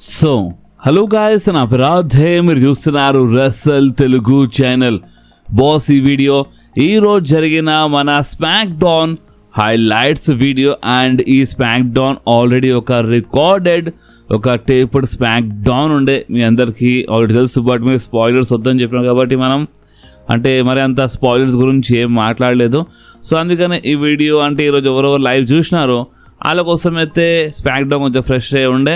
So hello guys, నా అపరాధే మీరు చూస్తున్నారు రెసల్ తెలుగు ఛానల్. బాస్, ఈ వీడియో ఈరోజు జరిగిన మన smack down highlights video. And ఈ స్మాక్ డౌన్ ఆల్రెడీ ఒక రికార్డెడ్ ఒక టేప్డ్ స్మాక్ డౌన్ ఉండే, మీ అందరికీ ఆల్రెడీ తెలుసు. బట్ మీరు స్పాయిలర్స్ వద్దని చెప్పినాం కాబట్టి మనం అంటే మరి అంత స్పాయిలర్స్ గురించి ఏం మాట్లాడలేదు. సో అందుకని ఈ వీడియో అంటే ఈరోజు ఎవరెవరు లైవ్ చూసినారో వాళ్ళ కోసం అయితే స్మాక్ డౌన్ కొంచెం ఫ్రెష్ అయ్యి ఉండే.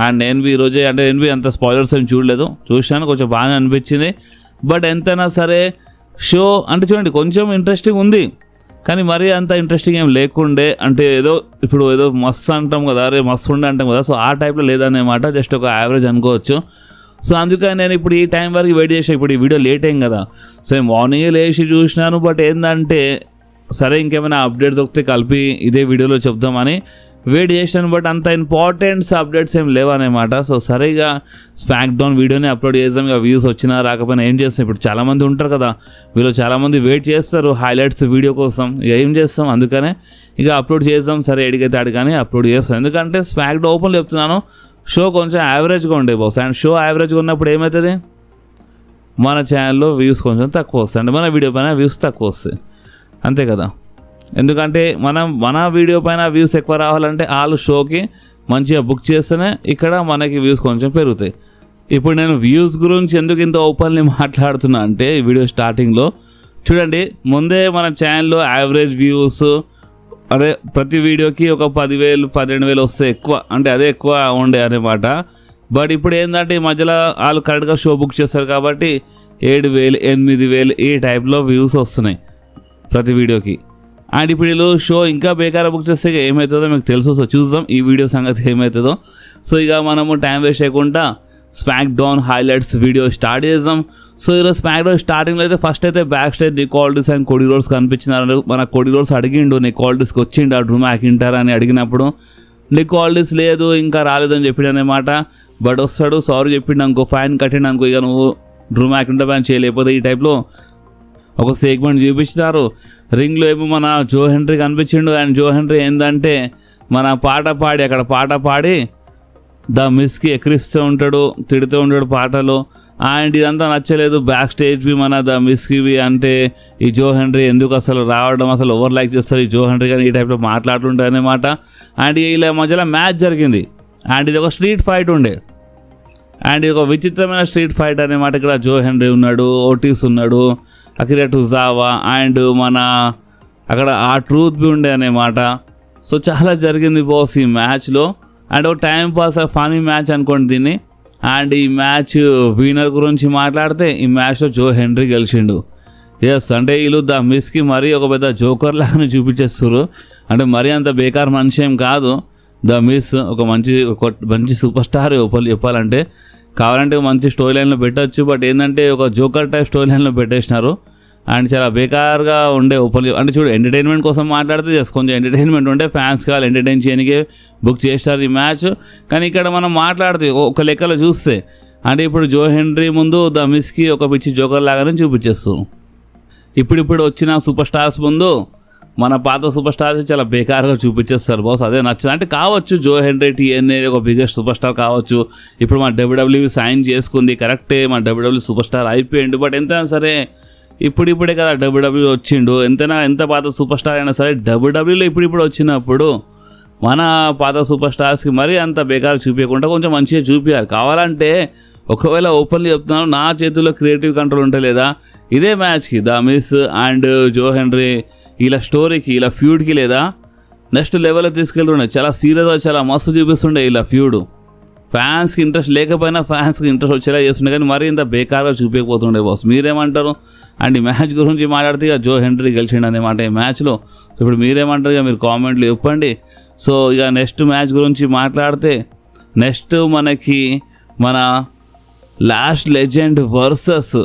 అండ్ నేను ఈరోజే అంటే నేను అంత స్పాయిలర్స్ ఏం చూడలేదు, చూశాను, కొంచెం బాగానే అనిపించింది. బట్ ఎంతైనా సరే షో అంటే చూడండి కొంచెం ఇంట్రెస్టింగ్ ఉంది, కానీ మరీ అంత ఇంట్రెస్టింగ్ ఏం లేకుండే. అంటే ఇప్పుడు ఏదో మస్తు అంటాం కదా, అరే మస్తు ఉండే అంటాం కదా, సో ఆ టైప్లో లేదన్నమాట, జస్ట్ ఒక యావరేజ్ అనుకోవచ్చు. సో అందుకని నేను ఇప్పుడు ఈ టైం వరకు వెయిట్ చేసాను. ఇప్పుడు ఈ వీడియో లేట్ అయింది కదా, సో మార్నింగే లేచి చూసినాను. బట్ ఏంటంటే సరే ఇంకేమైనా అప్డేట్ దొరికితే కలిపి ఇదే వీడియోలో చెప్దామని వెయిట్ చేశాను. బట్ అంత ఇంపార్టెంట్స్ అప్డేట్స్ ఏం లేవన్నమాట. సో సరిగా స్మాక్ డౌన్ వీడియోని అప్లోడ్ చేద్దాం. ఇక వ్యూస్ వచ్చినా రాకపోయినా ఏం చేస్తాం, ఇప్పుడు చాలామంది ఉంటారు కదా, వీళ్ళు చాలామంది వెయిట్ చేస్తారు హైలైట్స్ వీడియో కోసం. ఇక ఏం చేస్తాం, అందుకనే ఇక అప్లోడ్ చేద్దాం. సరే ఎడిగైతే అడిగానే అప్లోడ్ చేస్తాం. ఎందుకంటే స్మాక్ డౌన్ ఓపెన్ చెప్తున్నాను, షో కొంచెం యావరేజ్గా ఉండే బాస్. అండ్ షో యావరేజ్గా ఉన్నప్పుడు ఏమవుతుంది, మన ఛానల్లో వ్యూస్ కొంచెం తక్కువ వస్తాయి, అంటే మన వీడియో పైన వ్యూస్ తక్కువ వస్తాయి, అంతే కదా. ఎందుకంటే మన వీడియో పైన వ్యూస్ ఎక్కువ రావాలంటే వాళ్ళు షోకి మంచిగా బుక్ చేస్తేనే ఇక్కడ మనకి వ్యూస్ కొంచెం పెరుగుతాయి. ఇప్పుడు నేను వ్యూస్ గురించి ఎందుకు ఇంత ఓపెన్లీ మాట్లాడుతున్నా అంటే ఈ వీడియో స్టార్టింగ్లో చూడండి, ముందే మన ఛానల్లో యావరేజ్ వ్యూస్ అదే ప్రతి వీడియోకి ఒక 10,000 12,000 వస్తే ఎక్కువ, అంటే అదే ఎక్కువ ఉండే అనమాట. బట్ ఇప్పుడు ఏంటంటే ఈ మధ్యలో వాళ్ళు కరెక్ట్గా షో బుక్ చేస్తారు కాబట్టి 7,000 8,000 ఈ టైప్లో వ్యూస్ వస్తున్నాయి ప్రతి వీడియోకి. అండ్ ఇప్పుడు వీళ్ళు షో ఇంకా బేకారా బుక్ చేస్తే ఏమవుతుందో మీకు తెలుసు. సో చూద్దాం ఈ వీడియో సంగతి ఏమవుతుందో. సో ఇక మనము టైం వేస్ట్ చేయకుండా SmackDown highlights video start చేద్దాం. సో ఈరోజు స్మాక్ డౌన్ స్టార్టింగ్లో అయితే ఫస్ట్ అయితే backstage Nick Aldis and Cody Rhodes కనిపించినారు. మన కోడీ రోడ్స్ అడిగిండు నికోల్డిస్కి వచ్చిండు ఆ డ్రూ మ్యాకింటైర్ అని అడిగినప్పుడు నికోల్డిస్ లేదు ఇంకా రాలేదని చెప్పిండు అనమాట. బట్ వస్తాడు, సారీ చెప్పిండు అనుకో, ఫైన్ కట్టిండు అనుకో, ఇక నువ్వు డ్రూ మ్యాకింటైర్ బ్యాన్ చేయలేకపోతే ఈ టైప్లో ఒక సెగ్మెంట్ చూపించినారు. రింగ్లో ఏమో మన జో హెన్రీ కనిపించిండు. అండ్ జో హెన్రీ ఏంటంటే మన అక్కడ పాట పాడి ద మిస్కి ఎక్కిరిస్తూ ఉంటాడు, తిడుతూ ఉంటాడు పాటలు. అండ్ ఇదంతా నచ్చలేదు బ్యాక్ స్టేజ్వి మన ద మిస్కివి. అంటే ఈ జో హెన్రీ ఎందుకు అసలు రావడం, అసలు ఓవర్ లైక్ చేస్తారు ఈ జో హెన్రీ కానీ ఈ టైప్లో మాట్లాడుతుంటారు అనమాట. అండ్ ఇలా మధ్యలో మ్యాచ్ జరిగింది. అండ్ ఇది ఒక స్ట్రీట్ ఫైట్ ఉండే, అండ్ ఇది ఒక విచిత్రమైన స్ట్రీట్ ఫైట్ అనమాట. ఇక్కడ జో హెన్రీ ఉన్నాడు, ఓటీస్ ఉన్నాడు, అకిరా టోజావా అండ్ మన అక్కడ ఆ ట్రూత్ బి ఉండే అనమాట. సో చాలా జరిగింది బాస్ ఈ మ్యాచ్లో. అండ్ ఒక టైం పాస్ ఫనీ మ్యాచ్ అనుకోండి దీన్ని. అండ్ ఈ మ్యాచ్ విన్నర్ గురించి మాట్లాడితే ఈ మ్యాచ్లో జో హెన్రీ గెలిచిండు. ఎస్, అంటే వీళ్ళు ద మిస్కి మరీ ఒక పెద్ద జోకర్ లాగానే చూపించేస్తారు. అంటే మరీ అంత బేకార్ మనిషి ఏం కాదు ద మిస్, ఒక మంచి సూపర్ స్టార్ చెప్పాలంటే. కావాలంటే మంచి స్టోరీ లైన్లో పెట్టచ్చు, బట్ ఏంటంటే ఒక జోకర్ టైప్ స్టోరీ లైన్లో పెట్టేసినారు. అండ్ చాలా బేకార్గా ఉండే అంటే చూడు, ఎంటర్టైన్మెంట్ కోసం మాట్లాడితే జస్ట్ కొంచెం ఎంటర్టైన్మెంట్ ఉంటే ఫ్యాన్స్ కావాలి ఎంటర్టైన్ చేయడానికి బుక్ చేస్తారు ఈ మ్యాచ్. కానీ ఇక్కడ మనం మాట్లాడితే ఒక లెక్కలో చూస్తే అంటే ఇప్పుడు జో హెన్రీ ముందు ద మిస్కి ఒక పిచ్చి జోకర్ లాగానే చూపించేస్తారు. ఇప్పుడు వచ్చిన సూపర్ స్టార్స్ ముందు మన పాత సూపర్ స్టార్స్ చాలా బేకార్గా చూపించేస్తారు బాస్. అదే నచ్చదు అంటే కావచ్చు, జో హెన్రీ టీఎన్ఏ ఒక బిగ్గెస్ట్ సూపర్ స్టార్ కావచ్చు. ఇప్పుడు మన డబ్ల్యూడబ్ల్యూఈ సైన్ చేసుకుంది కరెక్టే, మన డబ్ల్యూడబ్ల్యూ సూపర్ స్టార్ అయిపోయిండు. బట్ ఎంతైనా సరే ఇప్పుడే కదా డబ్ల్యూడబ్ల్యూ వచ్చిండు. ఎంత పాత సూపర్ స్టార్ అయినా సరే డబ్ల్యూడబ్ల్యూలో ఇప్పుడు వచ్చినప్పుడు మన పాత సూపర్ స్టార్స్కి మరీ అంత బేకార్ చూపించకుండా కొంచెం మంచిగా చూపించాలి. కావాలంటే ఒకవేళ ఓపెన్లీ చెప్తున్నాను, నా చేతుల్లో క్రియేటివ్ కంట్రోల్ ఉంటే లేదా ఇదే మ్యాచ్కి the Miz and Joe Hendry ఇలా స్టోరీకి ఇలా ఫ్యూడ్కి లేదా నెక్స్ట్ లెవెల్లో తీసుకెళ్తుండే, చాలా సీరియస్గా చాలా మస్తు చూపిస్తుండే ఇలా ఫ్యూడ్. ఫ్యాన్స్కి ఇంట్రెస్ట్ లేకపోయినా ఫ్యాన్స్కి ఇంట్రెస్ట్ వచ్చేలా చేస్తుండే, కానీ మరీ ఇంత బేకార్గా చూపించకపోతుండే బాస్. మీరేమంటారు? అండ్ ఈ మ్యాచ్ గురించి మాట్లాడితే ఇక జో హెన్రీ గెలిచిండు అనమాట ఈ మ్యాచ్లో. సో ఇప్పుడు మీరేమంటారు ఇక మీరు కామెంట్లు చెప్పండి. సో ఇక నెక్స్ట్ మ్యాచ్ గురించి మాట్లాడితే నెక్స్ట్ మనకి మన last legend versus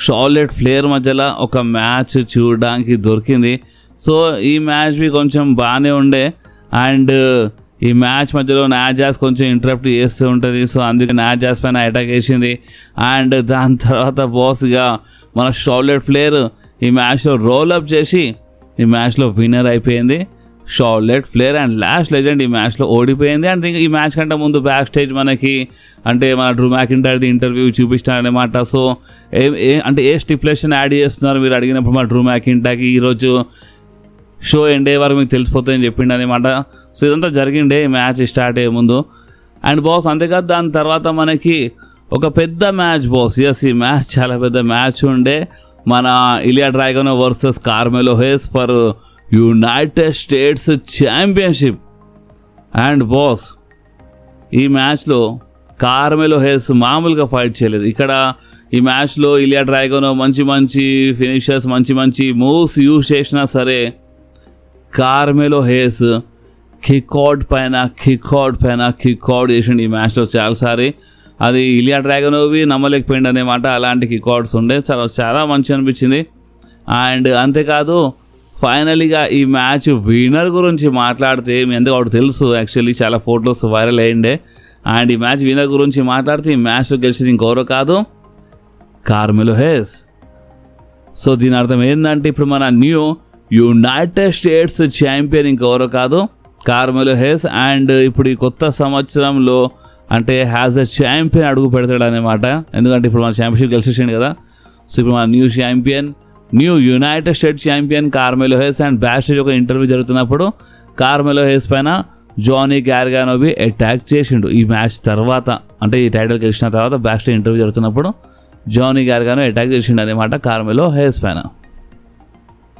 Charlotte Flair మధ్యలో ఒక మ్యాచ్ చూడడానికి దొరికింది. సో ఈ మ్యాచ్వి కొంచెం బాగానే ఉండే. అండ్ ఈ మ్యాచ్ మధ్యలో నాజాస్ కొంచెం ఇంటరప్ట్ చేస్తూ ఉంటుంది. సో అందుకే నాజాస్ పైన అటాక్ చేసింది. అండ్ దాని తర్వాత బాస్గా మన షార్లెట్ ఫ్లేర్ ఈ మ్యాచ్లో రోల్ అప్ చేసి ఈ మ్యాచ్లో విన్నర్ అయిపోయింది. Charlotte Flair and Lash Legend ఈ మ్యాచ్లో ఓడిపోయింది. అండ్ ఈ మ్యాచ్ కంటే ముందు బ్యాక్ స్టేజ్ మనకి అంటే మన డ్రూ మ్యాకింటైర్ది ఇంటర్వ్యూ చూపిస్తారనమాట. సో అంటే ఏ స్టిపులేషన్ యాడ్ చేస్తున్నారు మీరు అడిగినప్పుడు మన డ్రూ మ్యాకింటైర్కి ఈరోజు షో ఎండ్ అయ్యే వరకు మీకు తెలిసిపోతుందని చెప్పిండు అనమాట. సో ఇదంతా జరిగిండే మ్యాచ్ స్టార్ట్ అయ్యే ముందు. అండ్ బాస్ అంతేకాదు దాని తర్వాత మనకి ఒక పెద్ద మ్యాచ్ బాస్. ఈ మ్యాచ్ చాలా పెద్ద మ్యాచ్ ఉండే. మన Ilja Dragunov versus Carmelo Hayes for United States Championship. And boss ఈ మ్యాచ్లో కార్మెలో హేస్ మామూలుగా ఫైట్ చేయలేదు. ఇక్కడ ఈ మ్యాచ్లో ఇలియా డ్రాగనో మంచి ఫినిషర్స్ మంచి మూవ్స్ యూజ్ చేసినా సరే కార్మెలో హేస్ కిక్అవుట్ చేసిండు ఈ మ్యాచ్లో చాలాసారి. అది ఇలియా డ్రాగనోవి నమ్మలేకపోయింది అనమాట. అలాంటి కిక్అవుట్స్ ఉండే చాలా మంచి అనిపించింది. అండ్ అంతేకాదు ఫైనలీగా ఈ మ్యాచ్ విన్నర్ గురించి మాట్లాడితే మీ ఎందుకు ఒకటి తెలుసు, యాక్చువల్లీ చాలా ఫొటోస్ వైరల్ అయ్యిండే. అండ్ ఈ మ్యాచ్ విన్నర్ గురించి మాట్లాడితే ఈ మ్యాచ్లో గెలిచింది ఇంకెవరో కాదు, కార్మెలో హేస్. సో దీని అర్థం ఏంటంటే ఇప్పుడు మన న్యూ యునైటెడ్ స్టేట్స్ ఛాంపియన్ ఇంకెవరో కాదు, కార్మెలో హేస్. అండ్ ఇప్పుడు ఈ కొత్త సంవత్సరంలో అంటే హ్యాజ్ ఎ ఛాంపియన్ అడుగు పెడతాడు అనమాట. ఎందుకంటే ఇప్పుడు మన ఛాంపియన్షిప్ గెలిచేసిండు కదా. సో ఇప్పుడు మన new United States champion Carmelo Hayes. And backstage ఒక ఇంటర్వ్యూ జరుగుతున్నప్పుడు కార్మెలో హేస్ పైన జానీ గార్గానోవి అటాక్ చేసిండు ఈ మ్యాచ్ తర్వాత. అంటే ఈ టైటిల్ గెలిచిన తర్వాత బ్యాక్ స్టేజ్ ఇంటర్వ్యూ జరుగుతున్నప్పుడు జానీ గార్గానో అటాక్ చేసిండు అనమాట కార్మెలో హేస్ పైన.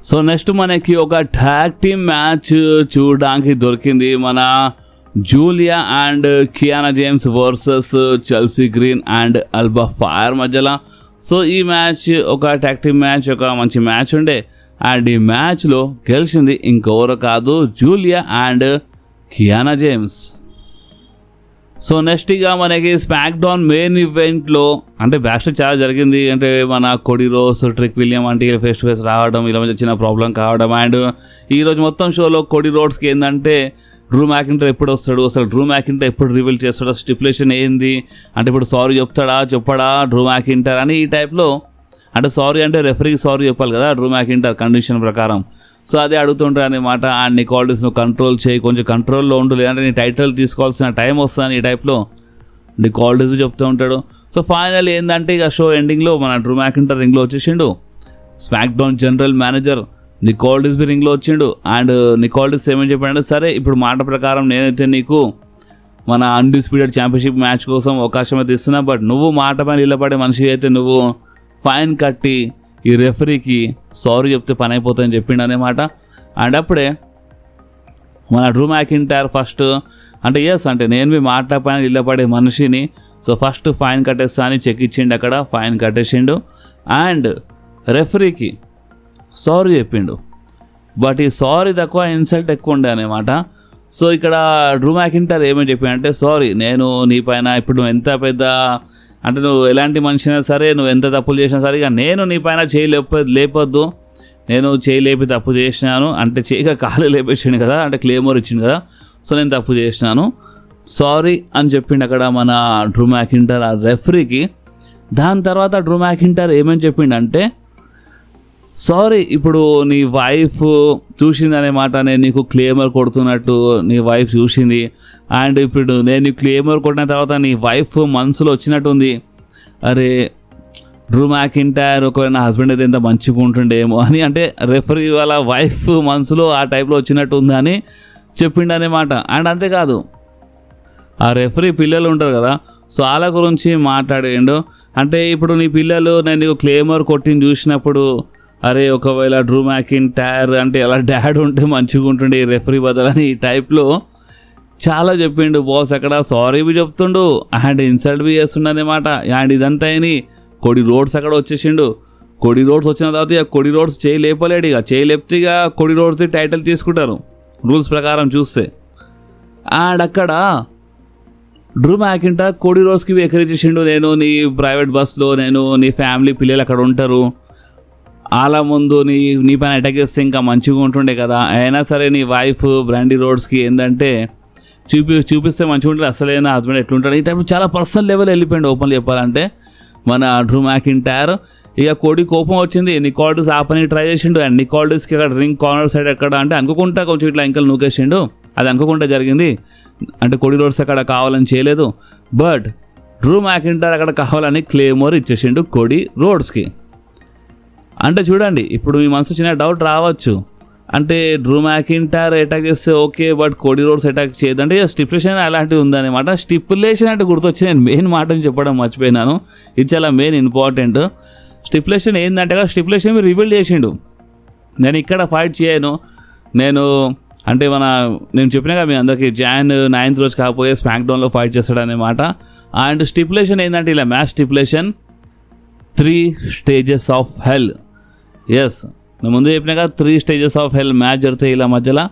సో నెక్స్ట్ మనకి ఒక ట్యాగ్ టీమ్ మ్యాచ్ చూడడానికి దొరికింది. మన Julia and Kiana James versus Chelsea green and Alba fire మధ్యలో. సో ఈ మ్యాచ్ ఒక ట్యాగ్ టీమ్ మ్యాచ్, ఒక మంచి మ్యాచ్ ఉండే. అండ్ ఈ మ్యాచ్లో గెలిచింది ఇంకెవరో కాదు, Julia and Kiana James. So next ఇక మనకి స్మాక్ డౌన్ మెయిన్ ఈవెంట్లో అంటే బ్యాక్ స్టేజ్ చాలా జరిగింది. అంటే మన కోడి రోస్, ట్రిక్ విలియం అంటే ఫేస్ టు ఫేస్ రావడం, ఇలా మధ్య చిన్న ప్రాబ్లం కావడం. అండ్ ఈరోజు మొత్తం షోలో కోడి రోడ్స్కి ఏంటంటే డ్రూ మ్యాకింటైర్ ఎప్పుడు వస్తాడు, అసలు డ్రూ మ్యాకింటైర్ ఎప్పుడు రివీల్ చేస్తాడు, స్టిపులేషన్ ఏంది, అంటే ఇప్పుడు సారీ చెప్పడా డ్రూ మ్యాకింటైర్ అని ఈ టైప్లో. అంటే సారీ అంటే రెఫరీకి సారీ చెప్పాలి కదా డ్రూ మ్యాకింటైర్ కండిషన్ ప్రకారం. సో అదే అడుగుతుంటారు అనమాట. అండ్ నీ క్వాలిటీస్ నువ్వు కంట్రోల్ చేయి, కొంచెం కంట్రోల్లో ఉండు, లేదంటే నీ టైటిల్ తీసుకోవాల్సిన టైం వస్తుందని ఈ టైప్లో నీ క్వాలిటీస్ చెప్తూ ఉంటాడు. సో ఫైనల్ ఏంటంటే ఇక షో ఎండింగ్లో మన డ్రూ మ్యాకింటైర్ రింగ్లో వచ్చేసిండు. స్మాక్ డౌన్ జనరల్ మేనేజర్ నికోల్డిస్ రింగ్లో వచ్చిండు. అండ్ నికోల్డిస్ ఏమని చెప్పాడంటే, సరే ఇప్పుడు మాట ప్రకారం నేనైతే నీకు మన అన్డిస్ప్యూటెడ్ ఛాంపియన్షిప్ మ్యాచ్ కోసం అవకాశం అయితే ఇస్తున్నా, బట్ నువ్వు మాట పైన నిలబడే మనిషి అయితే నువ్వు ఫైన్ కట్టి ఈ రెఫరీకి సారీ చెప్తే పని అయిపోతుందని చెప్పిండు అనమాట. అండ్ అప్పుడే మన డ్రూ మ్యాకింటైర్ ఫస్ట్ అంటే అంటే నేను మీ మాట పైన నిలబడే మనిషిని, సో ఫస్ట్ ఫైన్ కట్టేస్తా అని చెక్ ఇచ్చిండు, అక్కడ ఫైన్ కట్టేసిండు. అండ్ రెఫరీకి సారీ చెప్పిండు. బట్ ఈ సారీ తక్కువ, ఇన్సల్ట్ ఎక్కువ ఉండే అనమాట. సో ఇక్కడ డ్రూ మ్యాకింటైర్ ఏమని చెప్పాడంటే, సారీ నేను నీ పైన ఇప్పుడు నువ్వు ఎంత పెద్ద అంటే నువ్వు ఎలాంటి మనిషి అయినా సరే, నువ్వు ఎంత తప్పులు చేసినా సరే, ఇక నేను నీ పైన లేపొద్దు, నేను లేపి తప్పు చేసినాను అంటే చేయక కాలు లేపేసిండు కదా, అంటే క్లేమోర్ ఇచ్చిండు కదా, సో నేను తప్పు చేసినాను సారీ అని చెప్పిండు అక్కడ మన డ్రూ మ్యాకింటైర్ ఆ రెఫరీకి. దాని తర్వాత డ్రూ మ్యాకింటైర్ ఏమని చెప్పిండంటే, సారీ ఇప్పుడు నీ వైఫ్ చూసిందనేమాట, నేను నీకు క్లేమర్ కొడుతున్నట్టు నీ వైఫ్ చూసింది. అండ్ ఇప్పుడు నేను నీకు క్లేమర్ కొట్టిన తర్వాత నీ వైఫ్ మనసులో వచ్చినట్టుంది, అరే డ్రూ మ్యాకింటైర్ ఒకవేళ నా హస్బెండ్ అయితే ఎంత మంచిగా ఉంటుండేమో అని, అంటే రెఫరీ వాళ్ళ వైఫ్ మనసులో ఆ టైప్లో వచ్చినట్టు ఉందని చెప్పిండనమాట. అండ్ అంతేకాదు ఆ రెఫరీ పిల్లలు ఉంటారు కదా, సో వాళ్ళ గురించి మాట్లాడిండు. అంటే ఇప్పుడు నీ పిల్లలు నేను నీకు క్లేమర్ కొట్టిని చూసినప్పుడు, అరే ఒకవేళ డ్రూ మ్యాకింటైర్ అంటే అలా డాడ్ ఉంటే మంచిగా ఉంటుండే ఈ రెఫరీ బదలని ఈ టైప్లో చాలా చెప్పిండు బాస్. అక్కడ సారీ బి చెప్తుండు అండ్ ఇన్సల్ట్ బి చేస్తుండనమాట. అండ్ ఇదంతా అయిని కోడి రోడ్స్ అక్కడ వచ్చేసిండు. కోడి రోడ్స్ వచ్చిన తర్వాత ఇక కోడి రోడ్స్ చేయి లేపలేడు, ఇక చేయి లేపితే ఇక కోడి రోడ్స్ టైటిల్ తీసుకుంటారు రూల్స్ ప్రకారం చూస్తే. అండ్ అక్కడ డ్రూ మ్యాకింటైర్ కోడి రోడ్స్కి ఎక్కరిచేసిండు, నేను నీ ప్రైవేట్ బస్లో నేను నీ ఫ్యామిలీ పిల్లలు అక్కడ ఉంటారు, అలా ముందు నీ పైన అటాక్ చేస్తే ఇంకా మంచిగా ఉంటుండే కదా, అయినా సరే నీ వైఫ్ బ్రాండీ రోడ్స్కి ఏంటంటే చూపిస్తే మంచిగా ఉంటుంది, అసలైన హస్బెండ్ ఎట్లుంటాడు ఈ టైప్ చాలా పర్సనల్ లెవెల్ వెళ్ళిపోయింది ఓపెన్లో చెప్పాలంటే మన డ్రూ మ్యాకింటైర్. ఇక కోడి కోపం వచ్చింది, నికోల్డస్ ఆ పని ట్రై చేసిండు. అండ్ నికోల్డస్కి అక్కడ రింగ్ కార్నర్ సైడ్ ఎక్కడ అంటే అనుకోకుండా కొంచెం ఇట్లా ఇంకలు నూకేసిండు. అది అనుకోకుండా జరిగింది, అంటే కోడి రోడ్స్ అక్కడ కావాలని చేయలేదు. బట్ డ్రూ మ్యాకింటైర్ అక్కడ కావాలని క్లేమోర్ ఇచ్చేసిండు కోడి రోడ్స్కి. అంటే చూడండి, ఇప్పుడు మీ మనసు చిన్న డౌట్ రావచ్చు, అంటే డ్రూ మ్యాకింటైర్ అటాక్ చేస్తే ఓకే, బట్ కోడి రోడ్స్ అటాక్ చేయదు అంటే స్టిపులేషన్ అలాంటివి ఉందన్నమాట. స్టిపులేషన్ అంటే గుర్తొచ్చి నేను మెయిన్ మాటని చెప్పడం మర్చిపోయినాను, ఇది చాలా మెయిన్ ఇంపార్టెంట్. స్టిపులేషన్ ఏంటంటే స్టిపులేషన్ మీరు రివీల్ చేసిండు, నేను ఇక్కడ ఫైట్ చేయను, నేను చెప్పినాగా మీ అందరికీ జాన్ 9th రోజు కాకపోతే స్మాక్ డౌన్లో ఫైట్ చేస్తాడనమాట. అండ్ స్టిపులేషన్ ఏంటంటే ఇలా match stipulation 3 stages of hell. Yes, నేను ముందు చెప్పినాక 3 స్టేజెస్ ఆఫ్ హెల్ మ్యాచ్ జరుగుతాయి ఇలా మధ్యలో.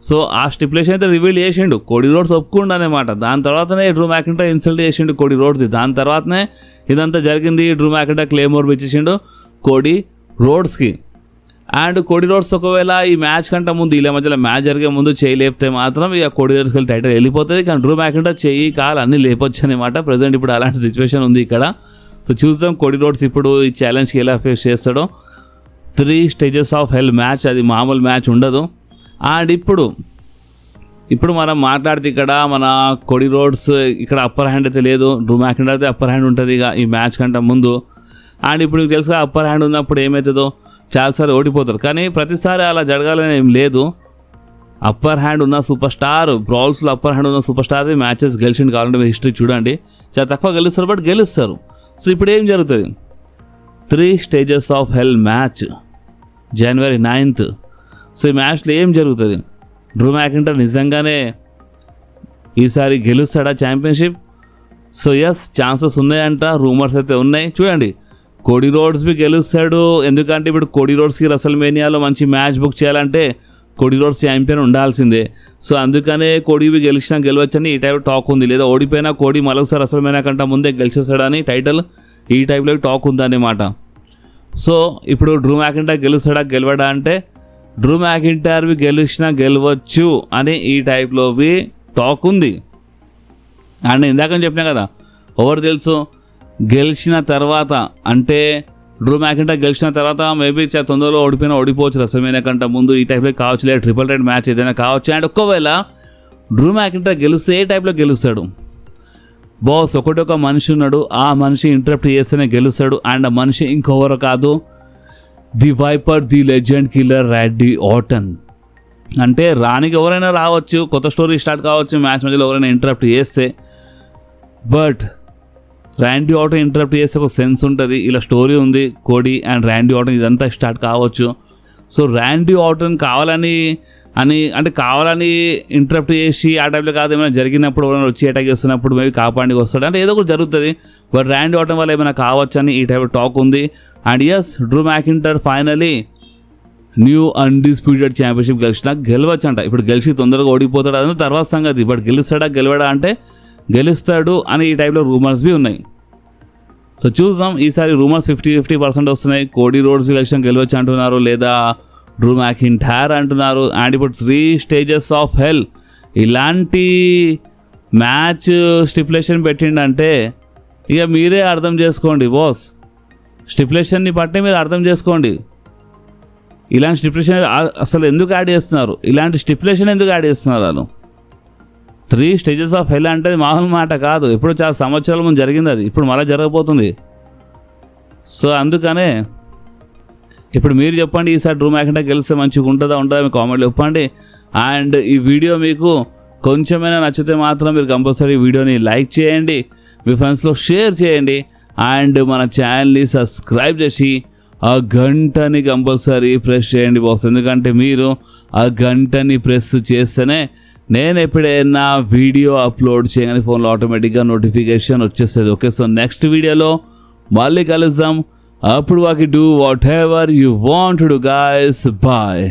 సో ఆ స్టిపులేషన్ అయితే రివీల్ చేసిండు, కోడి రోడ్స్ ఒప్పుకుండా అనమాట. దాని తర్వాతనే డ్రూ మ్యాకింటైర్ ఇన్సల్ట్ చేసిండు కోడి రోడ్స్. దాని తర్వాతనే ఇదంతా జరిగింది. డ్రూ మ్యాకింటైర్ క్లేమోర్ ఇచ్చేసిండు కోడి రోడ్స్కి. అండ్ కోడి రోడ్స్ ఒకవేళ ఈ మ్యాచ్ కంటే ముందు ఇలా మధ్యలో మ్యాచ్ జరిగే ముందు చేయి లేపితే మాత్రం ఇక కోడి రోడ్స్కి వెళ్ళి టైటిల్ వెళ్ళిపోతుంది. కానీ డ్రూ మ్యాకింటైర్ చెయ్యి కాలు అన్నీ లేపొచ్చు అనమాట. ప్రజెంట్ ఇప్పుడు అలాంటి సిచ్యువేషన్ ఉంది ఇక్కడ. సో చూద్దాం కోడి రోడ్స్ ఇప్పుడు ఈ ఛాలెంజ్కి ఎలా ఫేస్ చేస్తాడో. 3 స్టేజెస్ ఆఫ్ హెల్ మ్యాచ్, అది మామూలు మ్యాచ్ ఉండదు. అండ్ ఇప్పుడు మనం మాట్లాడితే ఇక్కడ మన కోడి రోడ్స్ ఇక్కడ అప్పర్ హ్యాండ్ అయితే లేదు, డ్రూ మ్యాకింటైర్ అయితే అప్పర్ హ్యాండ్ ఉంటుంది ఇక ఈ మ్యాచ్ కంటే ముందు. అండ్ ఇప్పుడు మీకు తెలుసుగా అప్పర్ హ్యాండ్ ఉన్నప్పుడు ఏమవుతుందో, చాలాసార్లు ఓడిపోతారు. కానీ ప్రతిసారి అలా జరగాలని ఏం లేదు. అప్పర్ హ్యాండ్ ఉన్న సూపర్ స్టార్, బ్రాల్స్లో అప్పర్ హ్యాండ్ ఉన్న సూపర్ స్టార్ మ్యాచెస్ గెలిచిండు. కావాలంటే హిస్టరీ చూడండి, చాలా తక్కువ గెలుస్తారు బట్ గెలుస్తారు. సో ఇప్పుడు ఏం జరుగుతుంది, 3 stages of hell match January 9th. So ఈ మ్యాచ్లో ఏం జరుగుతుంది, డ్రూ మ్యాకింటైర్ నిజంగానే ఈసారి గెలుస్తాడా ఛాంపియన్షిప్? సో ఎస్, ఛాన్సెస్ ఉన్నాయంట, రూమర్స్ అయితే ఉన్నాయి. చూడండి, కోడి రోడ్స్వి గెలుస్తాడు, ఎందుకంటే ఇప్పుడు కోడి రోడ్స్కి రెసల్మేనియాలో మంచి మ్యాచ్ బుక్ చేయాలంటే కోడి రోడ్స్ ఛాంపియన్ ఉండాల్సిందే. సో అందుకనే కోడివి గెలవచ్చని ఈ టైప్ టాక్ ఉంది. లేదా ఓడిపోయినా కోడి మరొకసారి రెసల్మేనియా కంటే ముందే గెలిచేస్తాడని టైటిల్ ఈ టైప్లో టాక్ ఉందన్నమాట. సో ఇప్పుడు డ్రూ మ్యాకింటైర్ గెలుస్తాడా గెలవడా అంటే డ్రూ మ్యాకింటైర్వి గెలవచ్చు అని ఈ టైప్లోవి టాక్ ఉంది. అండ్ ఇందాక చెప్పినా కదా, ఎవరు తెలుసు గెలిచిన తర్వాత, అంటే డ్రూ మ్యాకింటైర్ గెలిచిన తర్వాత మేబీ తొందరలో ఓడిపోవచ్చు రెసల్మేనియా కంటే ముందు, ఈ టైప్లో కావచ్చు, లేదా ట్రిపుల్ థ్రెట్ మ్యాచ్ ఏదైనా కావచ్చు. అండ్ ఒకవేళ డ్రూ మ్యాకింటైర్ గెలిస్తే ఏ టైప్లో గెలుస్తాడు, బాస్ ఒక మనిషి ఉన్నాడు, ఆ మనిషి ఇంటరప్ట్ చేస్తేనే గెలుస్తాడు. అండ్ ఆ మనిషి ఇంకెవరు కాదు, the Viper, the Legend Killer Randy Orton. అంటే రానికి ఎవరైనా రావచ్చు, కొత్త స్టోరీ స్టార్ట్ కావచ్చు మ్యాచ్ మధ్యలో ఎవరైనా ఇంటరప్ట్ చేస్తే. బట్ ర్యాండీ ఆర్టన్ ఇంటరప్ట్ చేస్తే ఒక సెన్స్ ఉంటుంది, ఇలా స్టోరీ ఉంది, కోడి అండ్ ర్యాండీ ఆర్టన్ ఇదంతా స్టార్ట్ కావచ్చు. సో ర్యాండీ ఆర్టన్ కావాలని ఇంటరప్ట్ చేసి ఆ టైంలో కాదు, ఏమైనా జరిగినప్పుడు ఎవరైనా వచ్చి అటాక్ చేస్తున్నప్పుడు మేబీ కాపాడికి వస్తాడు, అంటే ఏదో ఒకటి జరుగుతుంది. బట్ ర్యాండీ ఆర్టన్ వల్ల ఏమైనా కావచ్చు అని ఈ టైప్ టాక్ ఉంది. And yes, Drew McIntyre finally new undisputed championship గెలవచ్చు అంట. ఇప్పుడు గెలిచి తొందరగా ఓడిపోతాడు అదంతా తర్వాత సంగతి. బట్ గెలవడా అంటే గెలుస్తాడు అని ఈ టైప్లో రూమర్స్ బి ఉన్నాయి. సో చూద్దాం, ఈసారి రూమర్స్ 50% వస్తున్నాయి. కోడి రోడ్స్ గెలవచ్చు అంటున్నారు, లేదా డ్రూ మ్యాకింటైర్ అంటున్నారు. అండ్ ఇప్పుడు 3 స్టేజెస్ ఆఫ్ హెల్ ఇలాంటి మ్యాచ్ స్టిపులేషన్ పెట్టిండంటే ఇక మీరే అర్థం చేసుకోండి బాస్, స్టిపులేషన్ని బట్టి మీరు అర్థం చేసుకోండి. ఇలాంటి స్టిపులేషన్ అసలు ఎందుకు యాడ్ చేస్తున్నారు, ఇలాంటి స్టిపులేషన్ ఎందుకు యాడ్ చేస్తున్నారు వాళ్ళు? 3 స్టేజెస్ ఆఫ్ హెల్ అంటే మామూలు మాట కాదు, ఎప్పుడు చాలా సంవత్సరాల ముందు జరిగింది అది, ఇప్పుడు మళ్ళీ జరగబోతుంది. సో అందుకనే ఇప్పుడు మీరు చెప్పండి, ఈసారి డ్రూ మ్యాకింటైర్ గెలిస్తే మంచిగా ఉంటుందా మీ కామెంట్లో చెప్పండి. అండ్ ఈ వీడియో మీకు కొంచెమైనా నచ్చితే మాత్రం మీరు కంపల్సరీ వీడియోని లైక్ చేయండి, మీ ఫ్రెండ్స్లో షేర్ చేయండి. అండ్ మన ఛానల్ని సబ్స్క్రైబ్ చేసి ఆ గంటని కంపల్సరీ ప్రెస్ చేయండి బాస్, ఎందుకంటే మీరు ఆ గంటని ప్రెస్ చేస్తేనే నేను ఎప్పుడైనా వీడియో అప్లోడ్ చేయగానే ఫోన్లో ఆటోమేటిక్గా నోటిఫికేషన్ వచ్చేస్తుంది. ఓకే, సో నెక్స్ట్ వీడియోలో మళ్ళీ కలుద్దాం. అప్పుడు వాకి do whatever you want to do guys. Bye.